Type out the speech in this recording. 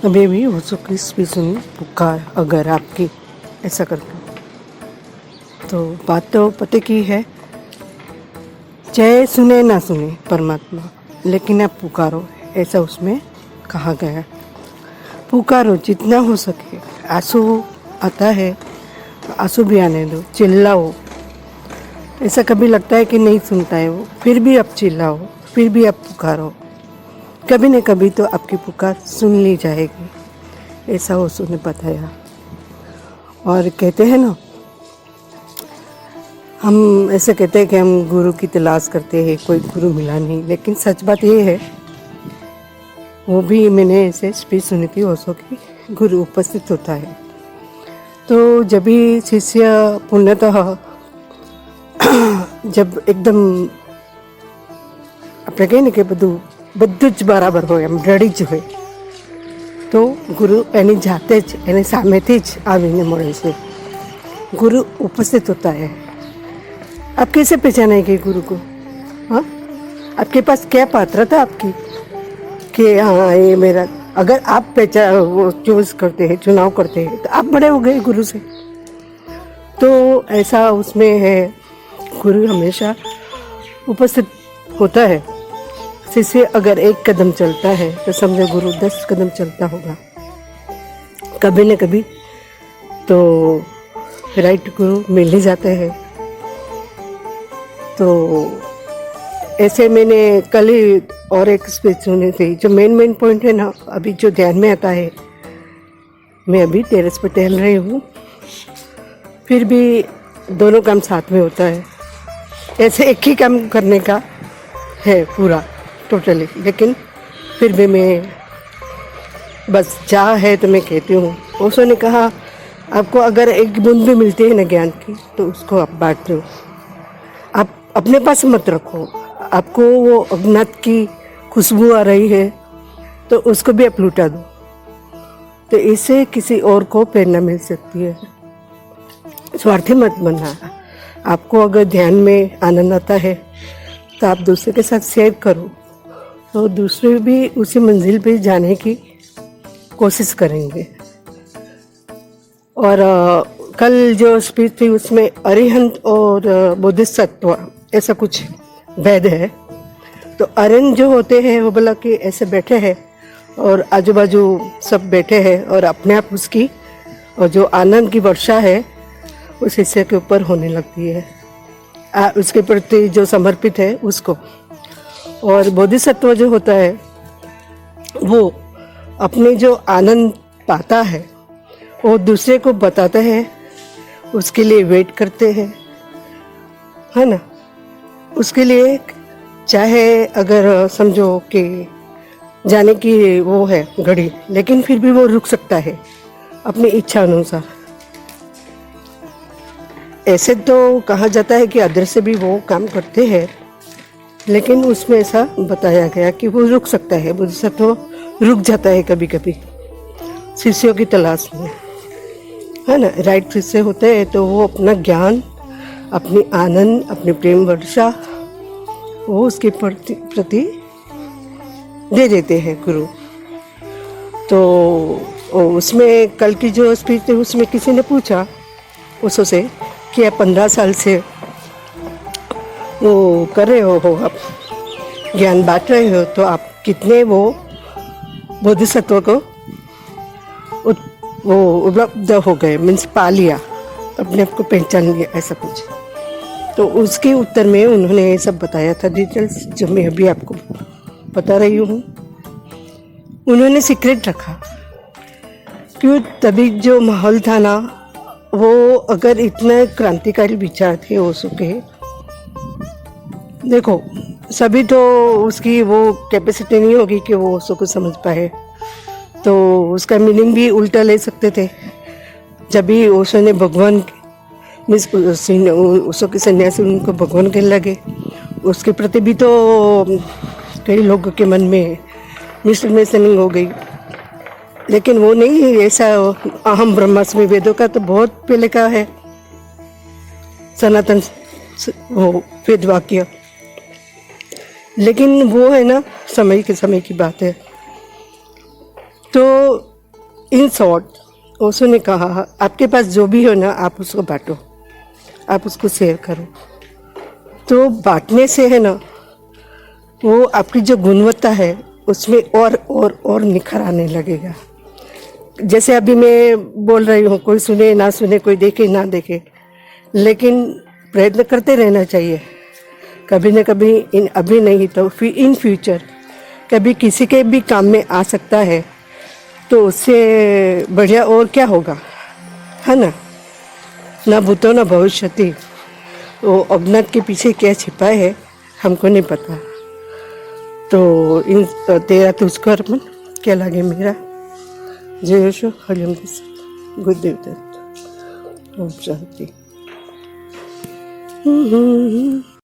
अभी भी ओशो की स्पीच सुनी, पुकार अगर आपकी, ऐसा करके। तो बात तो पते की है, चाहे सुने ना सुने परमात्मा, लेकिन आप पुकारो, ऐसा उसमें कहा गया। पुकारो जितना हो सके, आंसू आता है आंसू भी आने दो, चिल्लाओ। ऐसा कभी लगता है कि नहीं सुनता है वो, फिर भी आप चिल्लाओ, फिर भी आप पुकारो, कभी न कभी तो आपकी पुकार सुन ली जाएगी, ऐसा ओशो ने बताया। और कहते हैं ना, हम ऐसे कहते हैं कि हम गुरु की तलाश करते हैं, कोई गुरु मिला नहीं, लेकिन सच बात ये है, वो भी मैंने ऐसे स्पीच सुनी थी ओशो की, गुरु उपस्थित होता है तो जब भी शिष्य पूर्णतः जब एकदम આપણે કહીએ ને કે બધું જ બરાબર હોય, એમ રેડી જ હોય, તો ગુરુ એની જાતે જ એની સામેથી જ આવીને મળે છે, गुरु उपस्थित होता है। आप कैसे पहचानेंगे गुरु को? हाँ, आपके पास क्या पात्रता आपकी कि हाँ ये मेरा, अगर आप वो चूज करते हैं, चुनाव करते हैं, तो आप बड़े हो गए गुरु से। तो ऐसा उसमें है, गुरु हमेशा उपस्थित होता है। शिष्य अगर एक कदम चलता है तो समझो गुरु 10 कदम चलता होगा, कभी न कभी तो राइट गुरु मिल ही जाते हैं। तो ऐसे मैंने कल ही और एक स्पीच सुनी थी, जो मेन पॉइंट है ना, अभी जो ध्यान में आता है, मैं अभी टेरेस पर टहल रही हूँ, फिर भी दोनों काम साथ में होता है, ऐसे एक ही काम करने का है पूरा टोटली, लेकिन फिर भी मैं बस चाह है तो मैं कहती हूँ। ओशो ने कहा, आपको अगर एक बूंद भी मिलती है ना ज्ञान की, तो उसको आप बांट दो, आप अपने पास मत रखो। आपको वो अज्ञात की खुशबू आ रही है तो उसको भी आप लुटा दो, तो इससे किसी और को प्रेरणा मिल सकती है। स्वार्थी मत बनना। आपको अगर ध्यान में आनंद आता है तो आप दूसरे के साथ शेयर करो, तो दूसरे भी उसी मंजिल पे जाने की कोशिश करेंगे। और कल जो स्पीच थी उसमें अरिहंत और बोधिसत्व ऐसा कुछ भेद है। तो अरिहंत जो होते हैं वो बोला कि ऐसे बैठे हैं और आजू बाजू सब बैठे हैं और अपने आप उसकी और जो आनंद की वर्षा है उस हिस्से के ऊपर होने लगती है, उसके प्रति जो समर्पित है उसको। और बोधिसत्व जो होता है वो अपने जो आनंद पाता है वो दूसरे को बताते हैं, उसके लिए वेट करते हैं, है ना। उसके लिए चाहे अगर समझो कि जाने की वो है घड़ी, लेकिन फिर भी वो रुक सकता है अपनी इच्छा अनुसार। ऐसे तो कहा जाता है कि अदृश्य भी वो काम करते हैं, लेकिन उसमें ऐसा बताया गया कि वो रुक सकता है, बोधिसत्व रुक जाता है कभी कभी शिष्यों की तलाश में, है ना। राइट शिष्य होते हैं तो वो अपना ज्ञान, अपनी आनंद, अपनी प्रेम वर्षा वो उसके प्रति दे देते हैं गुरु। तो उसमें कल की जो स्पीच थी उसमें किसी ने पूछा उसो से कि आप 15 साल से वो कर रहे हो, आप ज्ञान बांट रहे हो, तो आप कितने वो बोधिसत्व को वो उपलब्ध हो गए, मीन्स पा लिया, अपने आप को पहचान लिया, ऐसा कुछ। तो उसके उत्तर में उन्होंने ये सब बताया था डिटेल्स, जो मैं अभी आपको बता रही हूँ। उन्होंने सीक्रेट रखा, क्यों तभी जो माहौल था ना, वो अगर इतना क्रांतिकारी विचार थे ओशो के, देखो सभी तो उसकी वो कैपेसिटी नहीं होगी कि वो ओशो को समझ पाए, तो उसका मीनिंग भी उल्टा ले सकते थे। जब भी ओशो ने भगवान मीन्स ओशो के सन्यासी उनको भगवान कहने लगे, उसके प्रति भी तो कई लोगों के मन में मिसअंडरस्टैंडिंग हो गई, लेकिन वो नहीं है ऐसा। अहम ब्रह्मास्मि वेदों का तो बहुत पहले का है सनातन वो वेद वाक्य, लेकिन वो है ना समय के समय की बात है। तो इन शॉर्ट ओशो ने कहा, आपके पास जो भी हो ना, आप उसको बांटो, आप उसको शेयर करो। तो बांटने से है ना, वो आपकी जो गुणवत्ता है उसमें और निखर आने लगेगा। जैसे अभी मैं बोल रही हूँ, कोई सुने ना सुने, कोई देखे ना देखे, लेकिन प्रयत्न करते रहना चाहिए। कभी न कभी अभी नहीं तो फिर इन फ्यूचर कभी किसी के भी काम में आ सकता है, तो उससे बढ़िया और क्या होगा, है ना। ना भूतो ना भविष्यति। वो अज्ञात के पीछे क्या छिपा है हमको नहीं पता। तो इन तेरा तुझको अर्पण, क्या लगे मेरा। जय यशो हरिओम गुरुदेव दत्त। ओम शांति।